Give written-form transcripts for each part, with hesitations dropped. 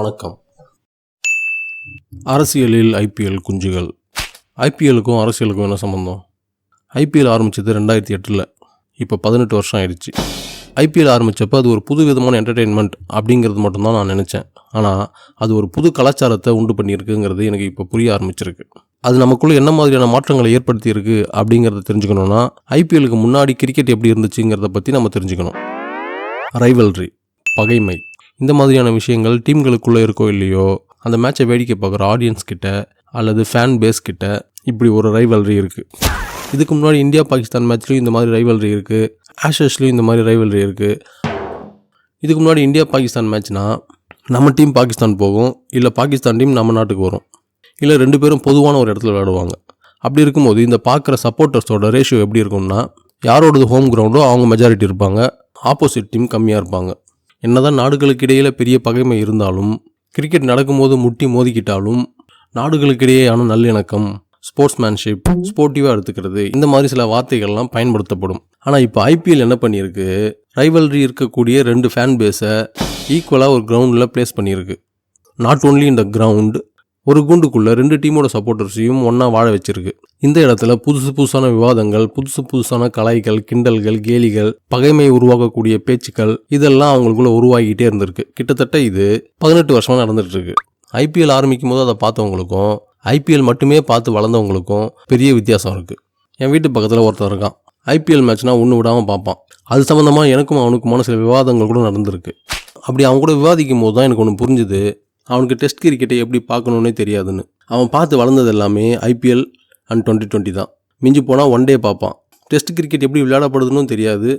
வணக்கம். அரசியலில் ஐபிஎல் குஞ்சுகள். ஐபிஎலுக்கும் அரசியலுக்கும் என்ன சம்மந்தம்? ஐபிஎல் ஆரம்பித்தது 2008. இப்போ 18 வருஷம் ஆயிடுச்சு. ஐபிஎல் ஆரம்பித்தப்போ அது ஒரு புது விதமான என்டர்டெயின்மெண்ட் அப்படிங்கிறது மட்டும்தான் நான் நினச்சேன். ஆனால் அது ஒரு புது கலாச்சாரத்தை உண்டு பண்ணியிருக்குங்கிறது எனக்கு இப்போ புரிய ஆரம்பிச்சிருக்கு. அது நமக்குள்ளே என்ன மாதிரியான மாற்றங்களை ஏற்படுத்தியிருக்கு அப்படிங்கிறத தெரிஞ்சுக்கணுன்னா ஐபிஎலுக்கு முன்னாடி கிரிக்கெட் எப்படி இருந்துச்சுங்கிறத பற்றி நம்ம தெரிஞ்சுக்கணும். ரைவல்ரி, பகைமை, இந்த மாதிரியான விஷயங்கள் டீம்களுக்குள்ளே இருக்கோ இல்லையோ அந்த மேட்சை வேடிக்கை பார்க்குற ஆடியன்ஸ் கிட்ட அல்லது ஃபேன் பேஸ் கிட்ட இப்படி ஒரு ரைவல்ரி இருக்குது. இதுக்கு முன்னாடி இந்தியா பாகிஸ்தான் மேட்ச்லேயும் இந்த மாதிரி ரைவல்ரி இருக்குது. ஆஷஸ்லேயும் இந்த மாதிரி ரைவல்ரி இருக்குது. இதுக்கு முன்னாடி இந்தியா பாகிஸ்தான் மேட்ச்னால் நம்ம டீம் பாகிஸ்தான் போகும், இல்லை பாகிஸ்தான் டீம் நம்ம நாட்டுக்கு வரும், இல்லை 2 பேரும் பொதுவான ஒரு இடத்துல விளையாடுவாங்க. அப்படி இருக்கும்போது இந்த பார்க்குற சப்போர்ட்டர்ஸோட ரேஷியோ எப்படி இருக்கும்னா, யாரோடது ஹோம் கிரவுண்டோ அவங்க மெஜாரிட்டி இருப்பாங்க, ஆப்போசிட் டீம் கம்மியாக இருப்பாங்க. என்னதான் நாடுகளுக்கு இடையில் பெரிய பகைமை இருந்தாலும், கிரிக்கெட் நடக்கும்போது முட்டி மோதிக்கிட்டாலும் நாடுகளுக்கிடையேயான நல்லிணக்கம், ஸ்போர்ட்ஸ்மேன்ஷிப், ஸ்போர்ட்டிவாக எடுத்துக்கிறது, இந்த மாதிரி சில வார்த்தைகள்லாம் பயன்படுத்தப்படும். ஆனால் இப்போ ஐபிஎல் என்ன பண்ணியிருக்கு, ரைவல்ரி இருக்கக்கூடிய 2 ஃபேன் பேஸை ஈக்குவலாக ஒரு கிரவுண்டில் பிளேஸ் பண்ணியிருக்கு. நாட் ஓன்லி இந்த கிரவுண்ட், ஒரு கூண்டுக்குள்ளே 2 டீமோட சப்போர்ட்டர்ஸையும் ஒன்றா வாழ வச்சிருக்கு. இந்த இடத்துல புதுசான விவாதங்கள், புதுசான கலாய்கள், கிண்டல்கள், கேலிகள், பகைமையை உருவாக்கக்கூடிய பேச்சுக்கள், இதெல்லாம் அவங்களுக்குள்ள உருவாகிக்கிட்டே இருந்திருக்கு. கிட்டத்தட்ட இது 18 வருஷமாக நடந்துட்டு இருக்கு. ஐபிஎல் ஆரம்பிக்கும் போது அதை பார்த்தவங்களுக்கும் ஐபிஎல் மட்டுமே பார்த்து வளர்ந்தவங்களுக்கும் பெரிய வித்தியாசம் இருக்குது. என் வீட்டு பக்கத்தில் ஒருத்தர் இருக்கான். ஐபிஎல் மேட்ச்னா ஒன்று விடாமல் பார்ப்பான். அது சம்மந்தமாக எனக்கும் அவனுக்குமான சில விவாதங்கள் கூட நடந்திருக்கு. அப்படி அவன் கூட விவாதிக்கும் போது தான் எனக்கு ஒன்று புரிஞ்சுது, அவனுக்கு டெஸ்ட் கிரிக்கெட்டை எப்படி பார்க்கணுன்னே தெரியாதுன்னு. அவன் பார்த்து வளர்ந்தது எல்லாமே ஐபிஎல் அண்ட் 2020 தான். மிஞ்சி போனால் 1 டே பார்ப்பான். டெஸ்ட் கிரிக்கெட் எப்படி விளையாடப்படுதுன்னு தெரியாது,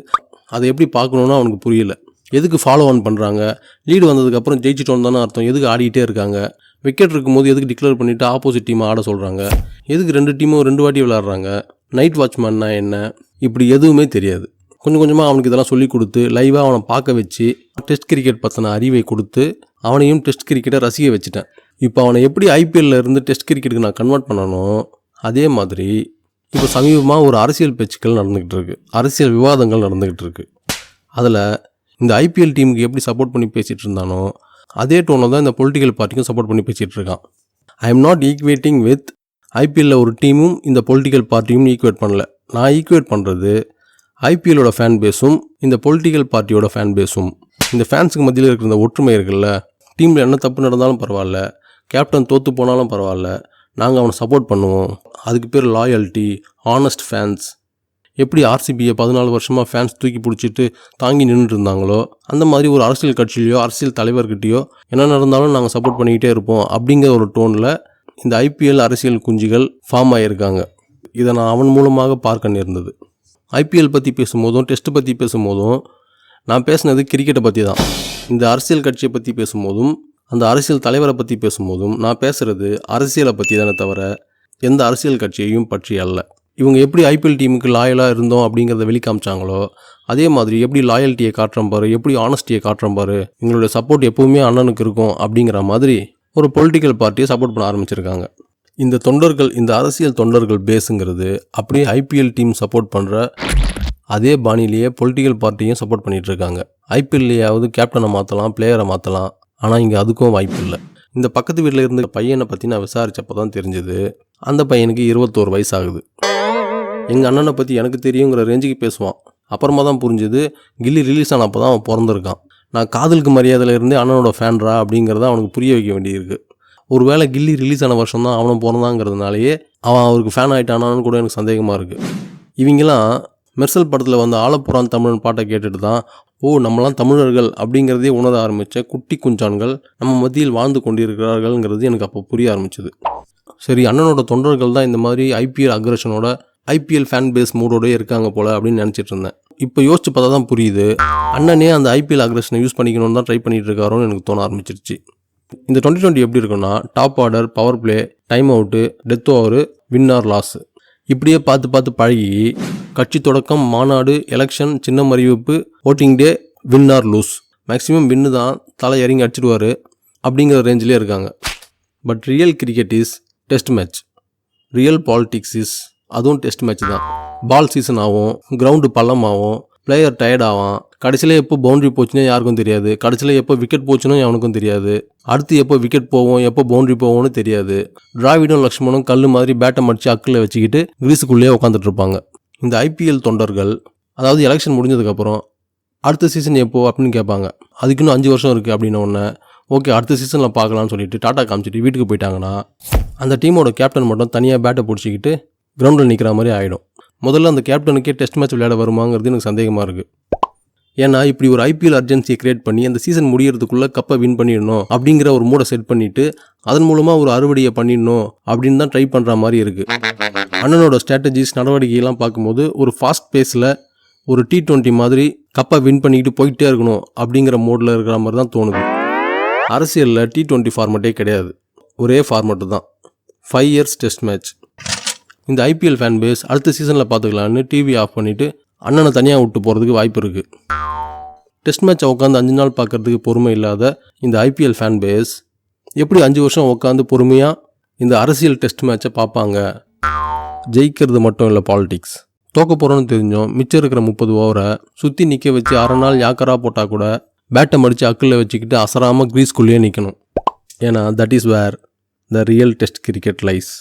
அதை எப்படி பார்க்கணுன்னு அவனுக்கு புரியல. எதுக்கு ஃபாலோ ஆன் பண்ணுறாங்க, லீடு வந்ததுக்கப்புறம் ஜெயிச்சிட்டோன்னு தானே அர்த்தம், எதுக்கு ஆடிக்கிட்டே இருக்காங்க, விக்கெட் இருக்கும்போது எதுக்கு டிக்ளேர் பண்ணிவிட்டு ஆப்போசிட் டீமை ஆட சொல்கிறாங்க, எதுக்கு 2 டீமும் 2 வாட்டி விளையாடுறாங்க, நைட் வாட்ச்மேன்னா என்ன, இப்படி எதுவுமே தெரியாது. கொஞ்சம் கொஞ்சமாக அவனுக்கு இதெல்லாம் சொல்லிக் கொடுத்து லைவாக அவனை பார்க்க வச்சு டெஸ்ட் கிரிக்கெட் பற்றின அறிவை கொடுத்து அவனையும் டெஸ்ட் கிரிக்கெட்டை ரசிக்க வச்சுட்டேன். இப்போ அவனை எப்படி ஐபிஎல்ல இருந்து டெஸ்ட் கிரிக்கெட்டுக்கு நான் கன்வெர்ட் பண்ணணும், அதே மாதிரி இப்போ சமீபமாக ஒரு அரசியல் பேச்சுக்கள் நடந்துக்கிட்டு இருக்குது, அரசியல் விவாதங்கள் நடந்துக்கிட்டு இருக்குது. அதில் இந்த ஐபிஎல் டீமுக்கு எப்படி சப்போர்ட் பண்ணி பேசிகிட்டு இருந்தானோ அதே டோனில் தான் இந்த பொலிட்டிக்கல் பார்ட்டிக்கும் சப்போர்ட் பண்ணி பேசிகிட்டு இருக்கான். I am not equating with ஐபிஎல்ல ஒரு டீமும் இந்த பொலிட்டிக்கல் பார்ட்டியும் ஈக்குவேட் பண்ணல. நான் ஈக்குவேட் பண்ணுறது ஐபிஎல்லோட ஃபேன் பேஸும் இந்த பொலிட்டிக்கல் பார்ட்டியோட ஃபேன் பேஸும். இந்த ஃபேன்ஸுக்கு மத்தியில் இருக்கிற இந்த ஒற்றுமை இருக்குல்ல, டீமில் என்ன தப்பு நடந்தாலும் பரவாயில்ல, கேப்டன் தோற்று போனாலும் பரவாயில்ல, நாங்கள் அவனை சப்போர்ட் பண்ணுவோம். அதுக்கு பேர் லாயல்ட்டி, ஆனஸ்ட் ஃபேன்ஸ். எப்படி ஆர்சிபியை 14 வருஷமாக ஃபேன்ஸ் தூக்கி பிடிச்சிட்டு தாங்கி நின்றுட்டு இருந்தாங்களோ அந்த மாதிரி ஒரு அரசியல் கட்சியிலையோ அரசியல் தலைவர்கிட்டையோ என்ன நடந்தாலும் நாங்கள் சப்போர்ட் பண்ணிக்கிட்டே இருப்போம் அப்படிங்கிற ஒரு டோனில் இந்த ஐபிஎல் அரசியல் குஞ்சுகள் ஃபார்ம் ஆகியிருக்காங்க. இதை நான் அவன் மூலமாக பார்க்க நேர்ந்தது. ஐபிஎல் பற்றி பேசும்போதும் டெஸ்ட்டு பற்றி பேசும்போதும் நான் பேசினது கிரிக்கெட்டை பற்றி தான். இந்த அரசியல் கட்சியை பற்றி பேசும்போதும் அந்த அரசியல் தலைவரை பற்றி பேசும்போதும் நான் பேசுகிறது அரசியலை பற்றி தானே தவிர எந்த அரசியல் கட்சியையும் பற்றி அல்ல. இவங்க எப்படி ஐபிஎல் டீமுக்கு லாயலாக இருந்தோம் அப்படிங்கிறத வெளிக்காமிச்சாங்களோ அதே மாதிரி எப்படி லாயல்ட்டியை காட்டுறோம் பாரு, எப்படி ஆனஸ்டியை காட்டுறோம் பாரு, எங்களுடைய சப்போர்ட் எப்போவுமே அண்ணனுக்கு இருக்கும் அப்படிங்கிற மாதிரி ஒரு பொலிட்டிக்கல் பார்ட்டியை சப்போர்ட் பண்ண ஆரம்பிச்சிருக்காங்க. இந்த தொண்டர்கள், இந்த அரசியல் தொண்டர்கள் பேஸுங்கிறது அப்படியே ஐபிஎல் டீம் சப்போர்ட் பண்ணுற அதே பாணிலேயே பொலிட்டிக்கல் பார்ட்டியும் சப்போர்ட் பண்ணிகிட்டு இருக்காங்க. ஐபிஎல்லையாவது கேப்டனை மாற்றலாம், பிளேயரை மாற்றலாம், ஆனால் இங்கே அதுக்கும் வாய்ப்பு இல்லை. இந்த பக்கத்து வீட்டில் இருந்த பையனை பற்றி நான் விசாரித்தப்போ தான் தெரிஞ்சது, அந்த பையனுக்கு 21 வயசு ஆகுது. எங்கள் அண்ணனை பற்றி எனக்கு தெரியுங்கிற ரேஞ்சுக்கு பேசுவான். அப்புறமா தான் புரிஞ்சுது, கில்லி ரிலீஸ் ஆனப்போ தான் அவன் பிறந்திருக்கான். நான் காதலுக்கு மரியாதையில் இருந்தே அண்ணனோட ஃபேன்ரா அப்படிங்கிறத அவனுக்கு புரிய வைக்க வேண்டியிருக்கு. ஒரு வேளை கில்லி ரிலீஸ் ஆன வருஷம் தான் அவனை பிறந்தாங்கிறதுனாலேயே அவன் அவருக்கு ஃபேன் ஆகிட்டானான்னு கூட எனக்கு சந்தேகமாக இருக்குது. இவங்கெல்லாம் மெர்சல் படத்தில் வந்த ஆலப்புறான் தமிழன் பாட்டை கேட்டுட்டு தான் நம்மளாம் தமிழர்கள் அப்படிங்கிறதே உணர ஆரம்பித்த குட்டி குஞ்சான்கள் நம்ம மத்தியில் வாழ்ந்து கொண்டிருக்கிறார்கள்ங்கிறது எனக்கு அப்போ புரிய ஆரம்பிச்சது. சரி, அண்ணனோட தொண்டர்கள் தான் இந்த மாதிரி ஐபிஎல் அக்ரஷனோட ஐபிஎல் ஃபேன் பேஸ் மூடோடய இருக்காங்க போல் அப்படின்னு நினச்சிட்டு இருந்தேன். இப்போ யோசிச்சு பார்த்தா தான் புரியுது, அண்ணனே அந்த ஐபிஎல் அக்ரஷனை யூஸ் பண்ணிக்கணும்னு தான் ட்ரை பண்ணிகிட்டு இருக்காரோன்னு எனக்கு தோண ஆரம்பிச்சிருச்சு. இந்த 2020 எப்படி இருக்குன்னா, top order, power play, time out, death over, win or loss, இப்படியே பார்த்து பழகி கட்சி தொடக்கம், மாநாடு, எலெக்ஷன், சின்ன அறிவிப்பு, voting day, win or lose, maximum win தான், தலை இறங்கி அடிச்சிடுவார் அப்படிங்கிற ரேஞ்சிலே இருக்காங்க. But real cricket is test match, real politics is அதுவும் டெஸ்ட் மேட்ச் தான். பால் சீசன் ஆகும், கிரவுண்டு பள்ளமாகும், பிளேயர் டயர்ட் ஆவான். கடைசியில் எப்போ பவுண்டரி போச்சுன்னே யாருக்கும் தெரியாது. கடைசியில் எப்போ விக்கெட் போச்சுன்னு அவனுக்கும் தெரியாது. அடுத்து எப்போ விக்கெட் போவோம் எப்போ பவுண்டரி போவோம்னு தெரியாது. டிராவிடும் லக்ஷ்மணும் கல் மாதிரி பேட்டை மடித்து அக்கில் வச்சுக்கிட்டு கிரீஸுக்குள்ளேயே உட்காந்துட்டு இருப்பாங்க. இந்த ஐபிஎல் தொண்டர்கள் அதாவது எலெக்ஷன் முடிஞ்சதுக்கப்புறம் அடுத்த சீசன் எப்போ அப்படின்னு கேட்பாங்க. அதுக்கு இன்னும் 5 வருஷம் இருக்குது அப்படின்ன உடனே ஓகே அடுத்த சீசனில் பார்க்கலான்னு சொல்லிட்டு டாட்டா காமிச்சிட்டு வீட்டுக்கு போயிட்டாங்கன்னா அந்த டீமோட கேப்டன் மட்டும் தனியாக பேட்டை பிடிச்சிக்கிட்டு கிரவுண்டில் நிற்கிற மாதிரி ஆகிடும். முதல்ல அந்த கேப்டனுக்கே டெஸ்ட் மேட்ச் விளையாட வருமாங்கிறது எனக்கு சந்தேகமாக இருக்குது. ஏன்னா இப்படி ஒரு ஐபிஎல் அர்ஜென்சியை கிரியேட் பண்ணி அந்த சீசன் முடியறதுக்குள்ளே கப்பை வின் பண்ணிடணும் அப்படிங்கிற ஒரு மூடை செட் பண்ணிவிட்டு அதன் மூலமாக ஒரு அறுவடையை பண்ணிடணும் அப்படின்னு தான் ட்ரை பண்ணுற மாதிரி இருக்குது. அண்ணனோட ஸ்ட்ராட்டஜிஸ் நடவடிக்கையெல்லாம் பார்க்கும்போது ஒரு ஃபாஸ்ட் பேஸில் ஒரு T20 மாதிரி கப்பை வின் பண்ணிக்கிட்டு போயிட்டே இருக்கணும் அப்படிங்கிற மோடில் இருக்கிற மாதிரி தான் தோணுது. அரசியலில் T20 ஃபார்மேட்டே கிடையாது. ஒரே ஃபார்மேட்டு தான் 5 இயர்ஸ் டெஸ்ட் மேட்ச். இந்த ஐபிஎல் ஃபேன் பேஸ் அடுத்த சீசனில் பார்த்துக்கலான்னு டிவி ஆஃப் பண்ணிவிட்டு அண்ணனை தனியாக விட்டு போகிறதுக்கு வாய்ப்பு இருக்குது. டெஸ்ட் மேட்சை உட்காந்து 5 நாள் பார்க்குறதுக்கு பொறுமை இல்லாத இந்த ஐபிஎல் ஃபேன் பேஸ் எப்படி 5 வருஷம் உட்காந்து பொறுமையாக இந்த அரசியல் டெஸ்ட் மேட்சை பார்ப்பாங்க? ஜெயிக்கிறது மட்டும் இல்லை பாலிடிக்ஸ். தோக்க போகிறோன்னு தெரிஞ்சோம் மிச்சம் இருக்கிற 30 ஓவரை சுற்றி நிற்க வச்சு 1/2 நாள் யாக்கரா போட்டால் கூட பேட்டை மடித்து அக்கில் வச்சுக்கிட்டு அசராமல் க்ரீஸ்குள்ளேயே நிற்கணும். ஏன்னா that is where the real test cricket lies.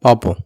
பார்ப்போம்.